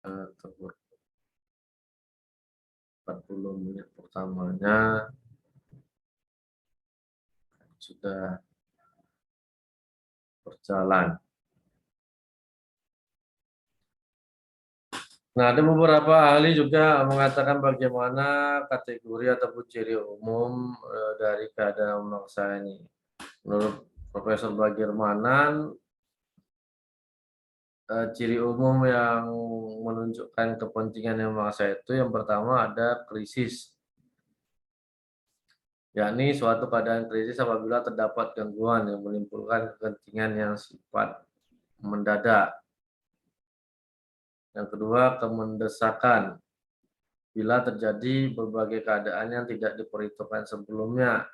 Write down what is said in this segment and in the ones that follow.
atau 40 menit pertamanya sudah berjalan. Nah, ada beberapa ahli juga mengatakan bagaimana kategori ataupun ciri umum dari keadaan memaksa ini. Menurut Profesor Bagirmanan, ciri umum yang menunjukkan kepentingan yang memaksa itu yang pertama ada krisis, yakni suatu keadaan krisis apabila terdapat gangguan yang menimbulkan kepentingan yang sifat mendadak. Yang kedua, kemendesakan. Bila terjadi berbagai keadaan yang tidak diperhitungkan sebelumnya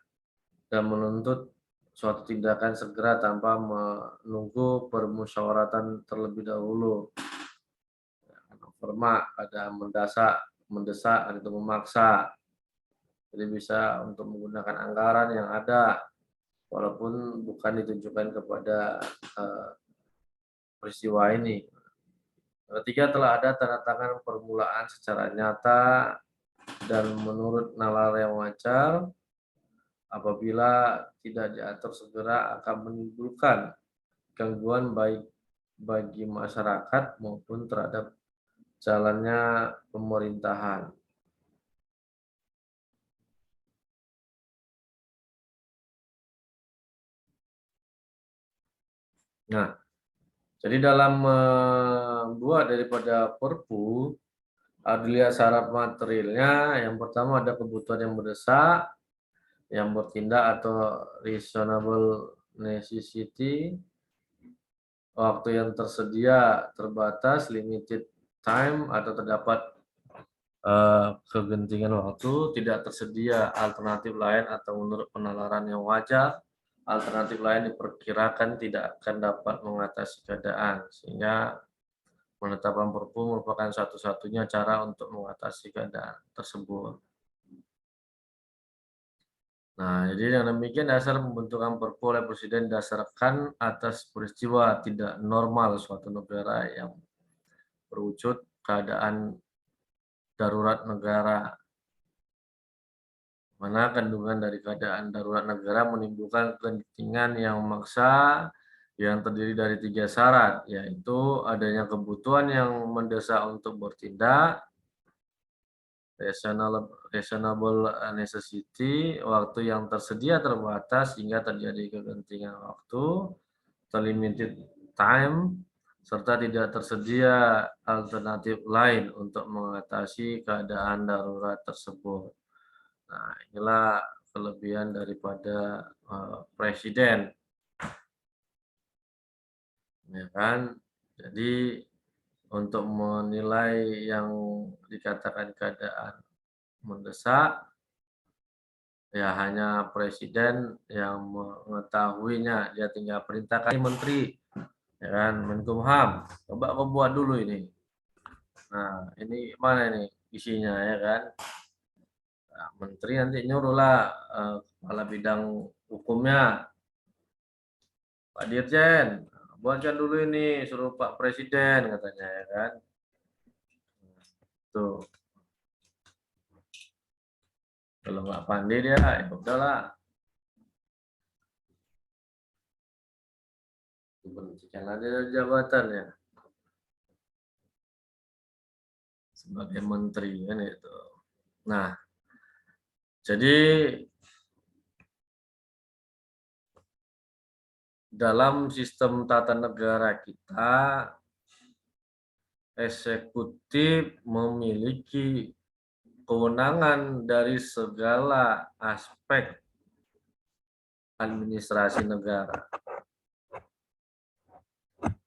dan menuntut suatu tindakan segera tanpa menunggu permusyawaratan terlebih dahulu. Permak, ada mendesak atau memaksa. Jadi bisa untuk menggunakan anggaran yang ada, walaupun bukan ditujukan kepada peristiwa ini. Ketiga, telah ada tanda tangan permulaan secara nyata dan menurut nalar yang wajar. Apabila tidak diatur segera akan menimbulkan gangguan baik bagi masyarakat maupun terhadap jalannya pemerintahan. Nah, jadi dalam membuat daripada Perpu, dilihat syarat materialnya. Yang pertama ada kebutuhan yang mendesak, yang bertindak atau reasonable necessity, waktu yang tersedia terbatas, limited time, atau terdapat kegentingan waktu, tidak tersedia alternatif lain atau menurut penalaran yang wajar, alternatif lain diperkirakan tidak akan dapat mengatasi keadaan, sehingga penetapan Perpu merupakan satu-satunya cara untuk mengatasi keadaan tersebut. Nah, jadi dengan demikian dasar pembentukan Perpu oleh Presiden didasarkan atas peristiwa tidak normal suatu negara yang berwujud keadaan darurat negara, mana kandungan dari keadaan darurat negara menimbulkan kegentingan yang memaksa yang terdiri dari 3 syarat, yaitu adanya kebutuhan yang mendesak untuk bertindak, reasonable necessity, waktu yang tersedia terbatas hingga terjadi kegentingan waktu, limited time, serta tidak tersedia alternatif lain untuk mengatasi keadaan darurat tersebut. Nah, inilah kelebihan daripada presiden, ya kan? Jadi untuk menilai yang dikatakan keadaan mendesak, ya hanya presiden yang mengetahuinya. Dia tinggal perintahkan menteri, ya kan, Menkumham, coba kau buat dulu ini. Nah, ini mana ini isinya, ya kan? Nah, menteri nanti nyuruhlah kepala bidang hukumnya, Pak Dirjen, buatkan dulu ini, suruh Pak Presiden katanya, ya kan? Tuh, kalau nggak pandai dia, ya udahlah, diberhentikan aja dari jabatannya sebagai menteri kan itu. Nah, jadi dalam sistem tata negara kita, eksekutif memiliki kewenangan dari segala aspek administrasi negara.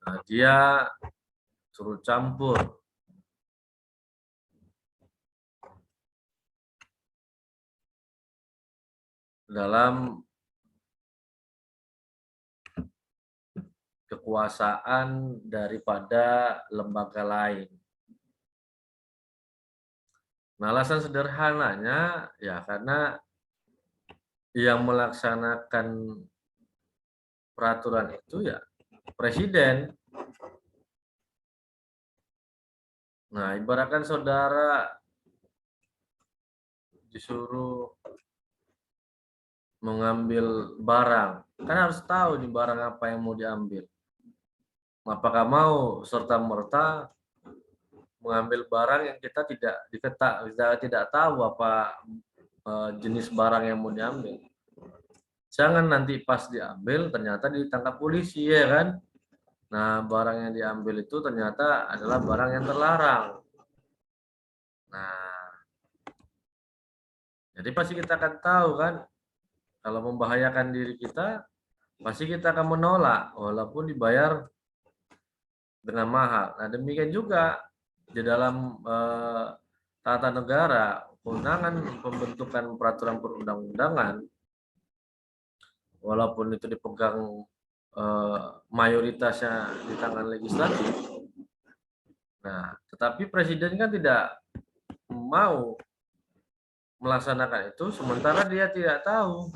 Nah, dia turut campur dalam kekuasaan daripada lembaga lain. Nah, alasan sederhananya ya karena yang melaksanakan peraturan itu ya presiden. Nah, ibaratkan saudara disuruh mengambil barang, kan harus tahu nih barang apa yang mau diambil. Apakah mau serta-merta mengambil barang yang kita tidak tahu apa jenis barang yang mau diambil. Jangan nanti pas diambil ternyata ditangkap polisi ya kan. Nah, barang yang diambil itu ternyata adalah barang yang terlarang. Nah, jadi pasti kita akan tahu kan kalau membahayakan diri kita, pasti kita akan menolak walaupun dibayar dengan mahal. Nah, demikian juga di dalam tata negara, kewenangan pembentukan peraturan perundang-undangan, walaupun itu dipegang mayoritasnya di tangan legislatif, nah, tetapi presiden kan tidak mau melaksanakan itu, sementara dia tidak tahu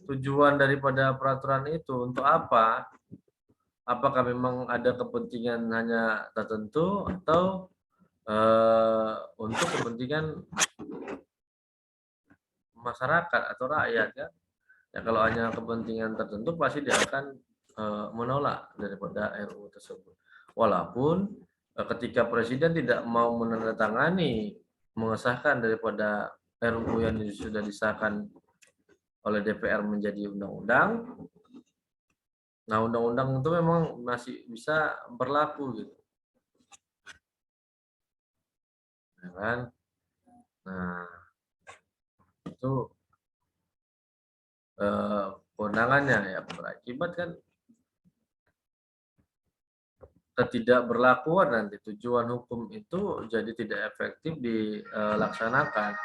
tujuan daripada peraturan itu untuk apa. Apakah memang ada kepentingan hanya tertentu atau untuk kepentingan masyarakat atau rakyat ya. Ya kalau hanya kepentingan tertentu pasti dia akan menolak daripada RUU tersebut. Walaupun ketika presiden tidak mau menandatangani mengesahkan daripada RUU yang sudah disahkan oleh DPR menjadi undang-undang, nah undang-undang itu memang masih bisa berlaku gitu, ya kan? Nah itu kewenangannya ya berakibat kan ketidakberlakuan nanti tujuan hukum itu jadi tidak efektif dilaksanakan.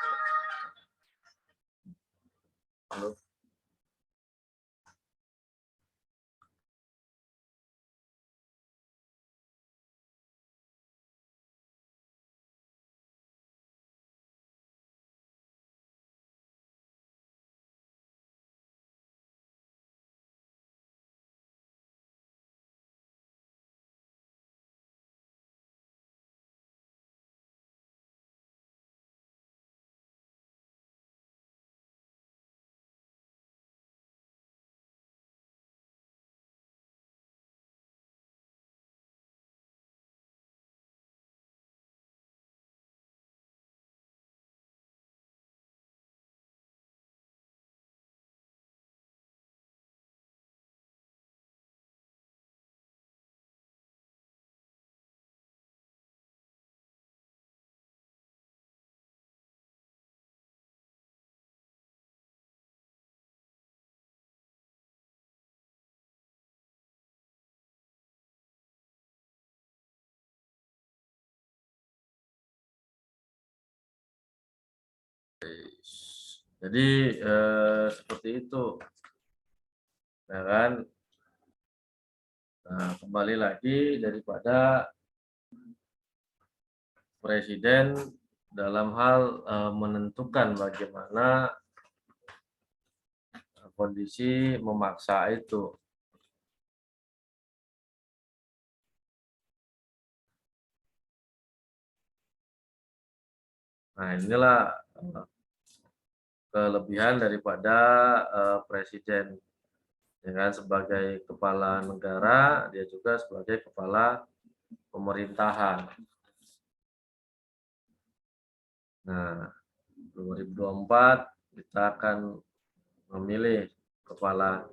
Jadi seperti itu, ya kan? Nah, kembali lagi daripada presiden dalam hal menentukan bagaimana kondisi memaksa itu. Nah, inilah kelebihan daripada presiden, ya kan? Sebagai kepala negara, dia juga sebagai kepala pemerintahan. Nah, 2024 kita akan memilih kepala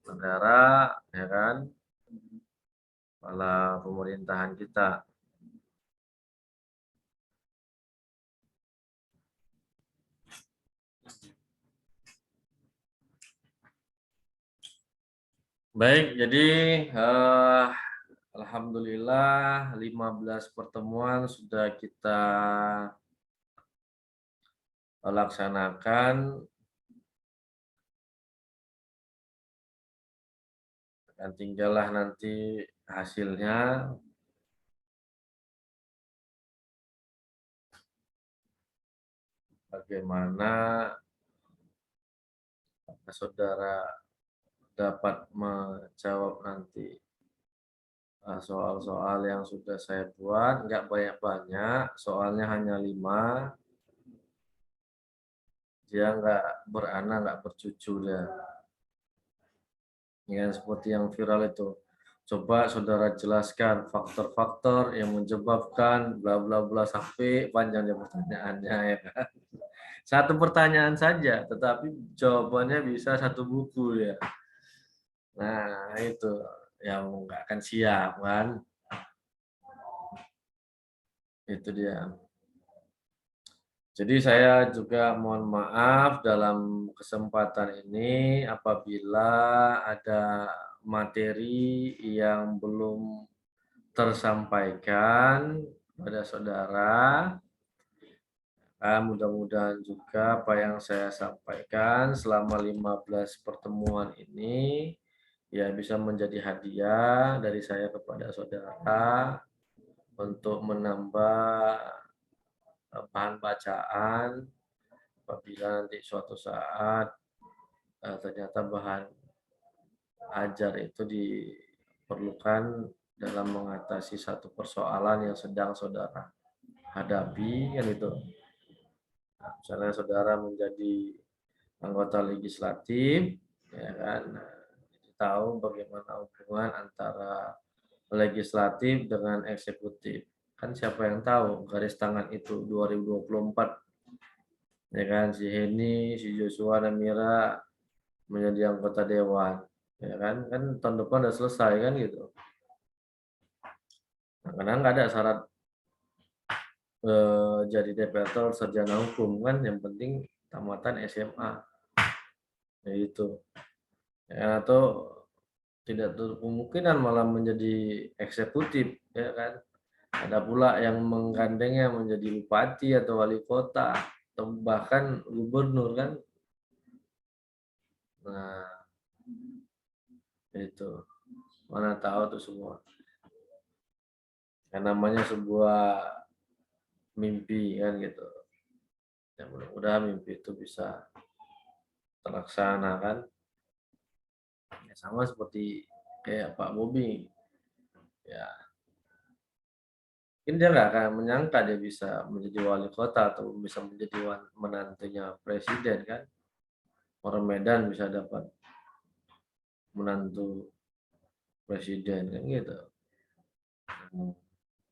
negara, ya kan? Kepala pemerintahan kita. Baik, jadi alhamdulillah 15 pertemuan sudah kita laksanakan, dan tinggallah nanti hasilnya bagaimana saudara dapat menjawab nanti soal-soal yang sudah saya buat nggak banyak-banyak, soalnya hanya 5. Dia nggak beranak, nggak bercucu dia. Ya, seperti yang viral itu. Coba saudara jelaskan faktor-faktor yang menyebabkan bla bla bla sampai panjangnya pertanyaannya ya kan. Satu pertanyaan saja, tetapi jawabannya bisa satu buku ya. Nah, itu yang nggak akan siap kan. Itu dia. Jadi saya juga mohon maaf dalam kesempatan ini apabila ada materi yang belum tersampaikan pada saudara. Mudah-mudahan juga apa yang saya sampaikan selama 15 pertemuan ini ya bisa menjadi hadiah dari saya kepada saudara untuk menambah bahan bacaan apabila nanti suatu saat ternyata bahan ajar itu diperlukan dalam mengatasi satu persoalan yang sedang saudara hadapi kan itu. Nah, misalnya saudara menjadi anggota legislatif, ya kan, tahu bagaimana hubungan antara legislatif dengan eksekutif. Kan siapa yang tahu garis tangan itu 2024, ya kan, si Heni, si Joshua dan Mira menjadi anggota dewan, ya kan, tahun depan udah selesai kan gitu. Nah, karena nggak ada syarat jadi DPR sarjana hukum kan, yang penting tamatan SMA, ya itu. Ya, atau tidak tertutup kemungkinan malah menjadi eksekutif, ya kan. Ada pula yang menggandengnya menjadi bupati atau wali kota atau bahkan gubernur kan. Nah, itu mana tahu tuh semua. Yang namanya sebuah mimpi kan gitu. Ya mudah-mudahan mimpi itu bisa terlaksana kan. Ya, sama seperti kayak Pak Bobi. Ya, mungkin dia nggak akan menyangka dia bisa menjadi wali kota atau bisa menjadi menantunya presiden kan. Orang Medan bisa dapat menantu presiden kan gitu.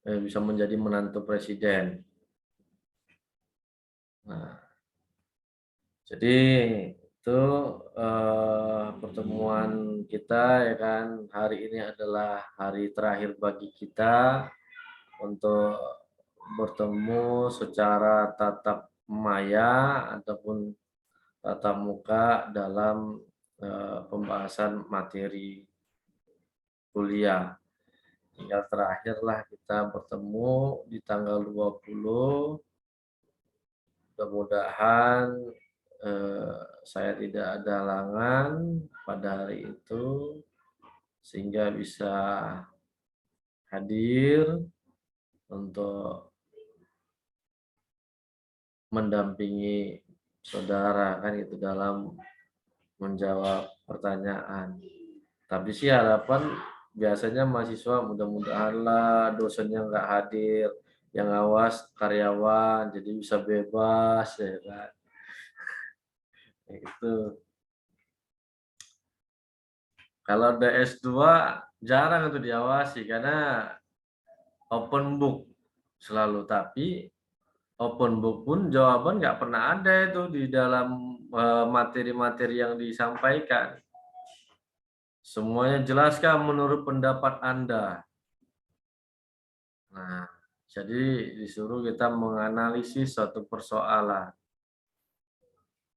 Bisa menjadi menantu presiden. Nah, jadi itu pertemuan kita ya kan, hari ini adalah hari terakhir bagi kita untuk bertemu secara tatap maya ataupun tatap muka dalam pembahasan materi kuliah. Tinggal terakhirlah kita bertemu di tanggal 20. Mudah-mudahan saya tidak ada halangan pada hari itu sehingga bisa hadir untuk mendampingi saudara kan itu dalam menjawab pertanyaan. Tapi sih harapan biasanya mahasiswa mudah-mudahanlah dosennya nggak hadir, yang awas karyawan jadi bisa bebas ya kan. Itu. Kalau DS2 jarang itu diawasi karena open book selalu, tapi open book pun jawaban nggak pernah ada itu di dalam materi-materi yang disampaikan. Semuanya jelaskan menurut pendapat Anda. Nah, jadi disuruh kita menganalisis suatu persoalan.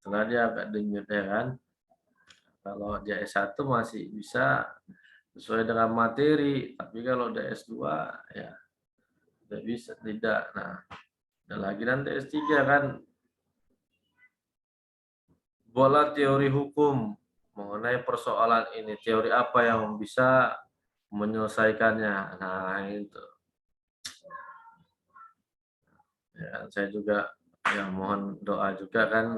Setelah dia agak denyut ya kan. Kalau dia S1 masih bisa sesuai dengan materi, tapi kalau udah S2 ya tidak bisa, tidak. Nah, ada lagi nanti S3 kan, buatlah teori hukum mengenai persoalan ini. Teori apa yang bisa menyelesaikannya. Nah, itu. Ya, saya juga ya mohon doa juga kan,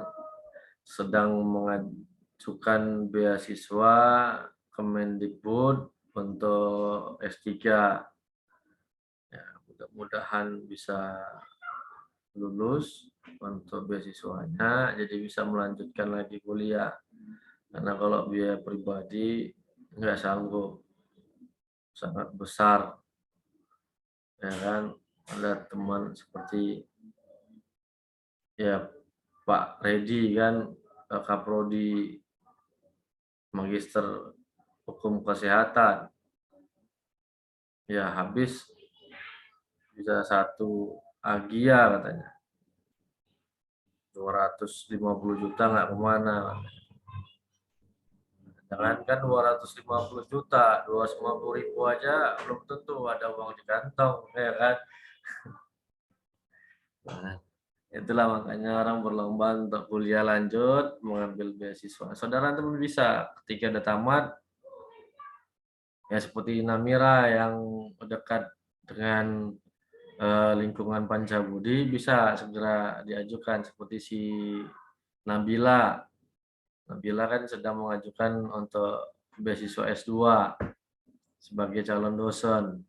sedang mengajukan beasiswa Kemendikbud untuk S3. Ya, mudah-mudahan bisa lulus untuk beasiswanya, jadi bisa melanjutkan lagi kuliah. Karena kalau biaya pribadi nggak sanggup, sangat besar, ya kan. Ada teman seperti ya Pak Redi kan, Kaprodi Magister Hukum Kesehatan, ya habis bisa 1 Agia katanya, 250 juta nggak kemana. Jangankan 250 juta, 250.000 aja belum tentu ada uang di kantong, ya kan? Nah, itulah makanya orang berlomba untuk kuliah lanjut, mengambil beasiswa. Saudara teman bisa ketika udah tamat, ya seperti Namira yang dekat dengan lingkungan Pancabudi, bisa segera diajukan seperti si Nabila. Nabila kan sedang mengajukan untuk beasiswa S2 sebagai calon dosen.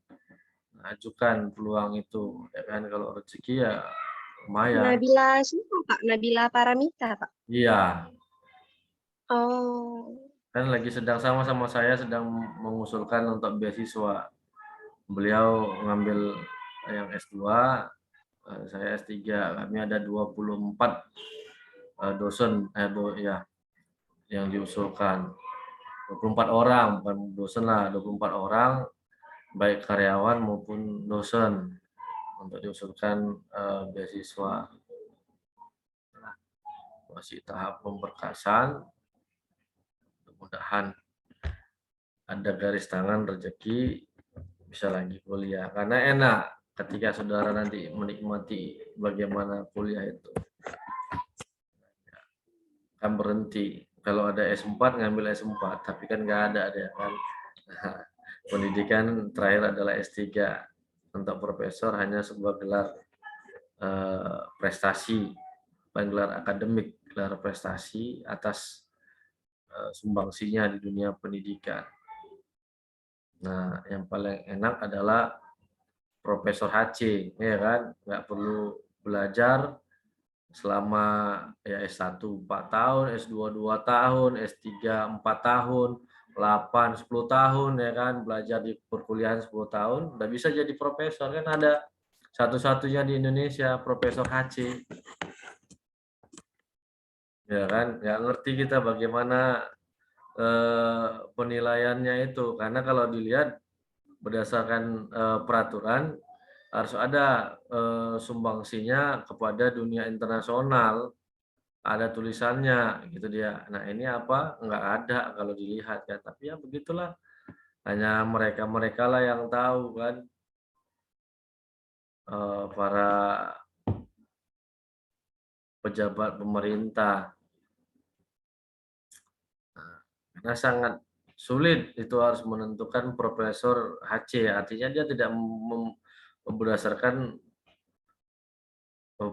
Ajukan peluang itu, ya kan, kalau rezeki ya lumayan. Nabila siapa, Pak? Nabila Paramita, Pak? Iya, Oh, kan lagi sama-sama saya sedang mengusulkan untuk beasiswa. Beliau ngambil yang S2, saya S3. Kami ada 24 dosen, ya, yang diusulkan. 24 orang, bukan dosen lah, 24 orang, baik karyawan maupun dosen, untuk diusulkan beasiswa. Masih tahap pemberkasan, mudah-mudahan ada garis tangan rezeki bisa lagi kuliah, karena enak ketika saudara nanti menikmati bagaimana kuliah itu kan berhenti. Kalau ada S4 ngambil S4, tapi kan nggak ada dia kan. Pendidikan terakhir adalah S3. Untuk profesor hanya sebuah gelar prestasi, bukan gelar akademik, gelar prestasi atas sumbangsinya di dunia pendidikan. Nah, yang paling enak adalah Profesor HC, ya kan? Nggak perlu belajar selama ya S1 4 tahun, S2 2 tahun, S3 4 tahun, 8 10 tahun, ya kan? Belajar di perkuliahan 10 tahun, udah bisa jadi profesor, kan ada satu-satunya di Indonesia Profesor HC. Ya kan? Nggak ngerti kita bagaimana penilaiannya itu, karena kalau dilihat berdasarkan peraturan harus ada sumbangsinya kepada dunia internasional, ada tulisannya gitu dia. Nah ini apa? Nggak ada kalau dilihat kan, tapi ya begitulah, hanya mereka-mereka lah yang tahu kan, para pejabat pemerintah. Nah, karena sangat sulit itu harus menentukan Profesor HC, artinya dia tidak berdasarkan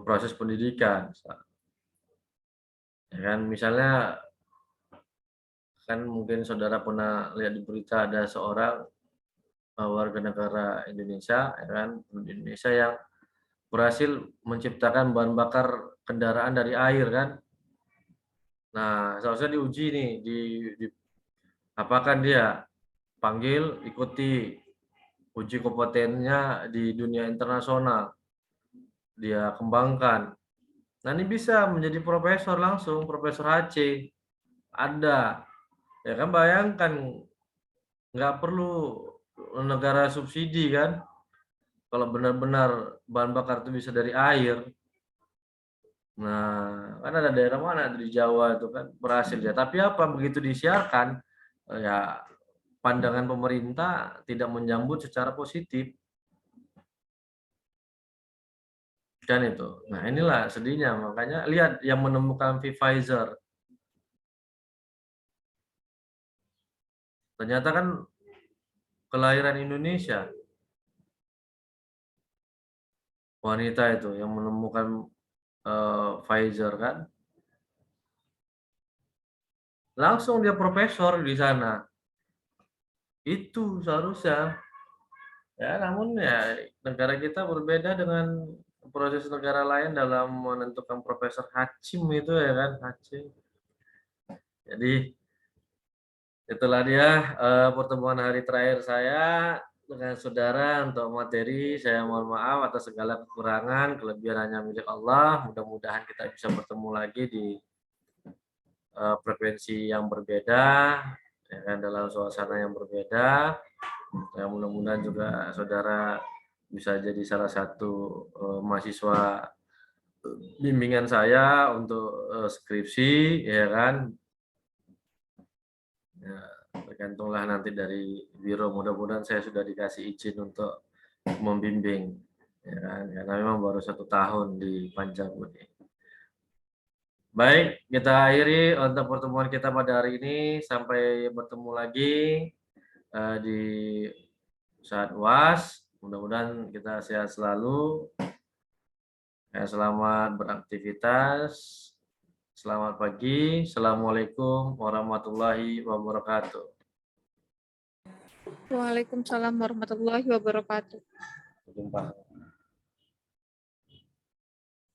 proses pendidikan. Ya kan, misalnya kan mungkin saudara pernah lihat di berita ada seorang warga negara Indonesia, ya kan, di Indonesia yang berhasil menciptakan bahan bakar kendaraan dari air kan. Nah, seharusnya diuji nih, di apakah dia panggil ikuti uji kompetennya di dunia internasional, dia kembangkan. Nah, ini bisa menjadi profesor langsung, Profesor HC. Ada. Ya kan, bayangkan, nggak perlu negara subsidi kan, kalau benar-benar bahan bakar itu bisa dari air. Nah, kan ada daerah mana di Jawa itu kan berhasil ya, tapi apa, begitu disiarkan, ya pandangan pemerintah tidak menyambut secara positif, kan itu. Nah, inilah sedihnya, makanya lihat yang menemukan Pfizer, ternyata kan kelahiran Indonesia, wanita itu yang menemukan Pfizer kan, langsung dia profesor di sana. Itu seharusnya. Ya, namun ya negara kita berbeda dengan proses negara lain dalam menentukan profesor Hachim itu ya kan, Hachim. Jadi itulah dia pertemuan hari terakhir saya dengan saudara untuk materi. Saya mohon maaf atas segala kekurangan, kelebihan hanya milik Allah. Mudah-mudahan kita bisa bertemu lagi di frekuensi yang berbeda, ya kan, dalam suasana yang berbeda. Ya, mudah-mudahan juga saudara bisa jadi salah satu mahasiswa bimbingan saya untuk skripsi, ya kan. Ya, tergantunglah nanti dari biro. Mudah-mudahan saya sudah dikasih izin untuk membimbing, ya kan, karena memang baru 1 tahun di Pancabudi. Baik, kita akhiri untuk pertemuan kita pada hari ini. Sampai bertemu lagi di saat UAS. Mudah-mudahan kita sehat selalu. Ya, selamat beraktivitas. Selamat pagi. Assalamualaikum warahmatullahi wabarakatuh. Waalaikumsalam warahmatullahi wabarakatuh. Jumpa.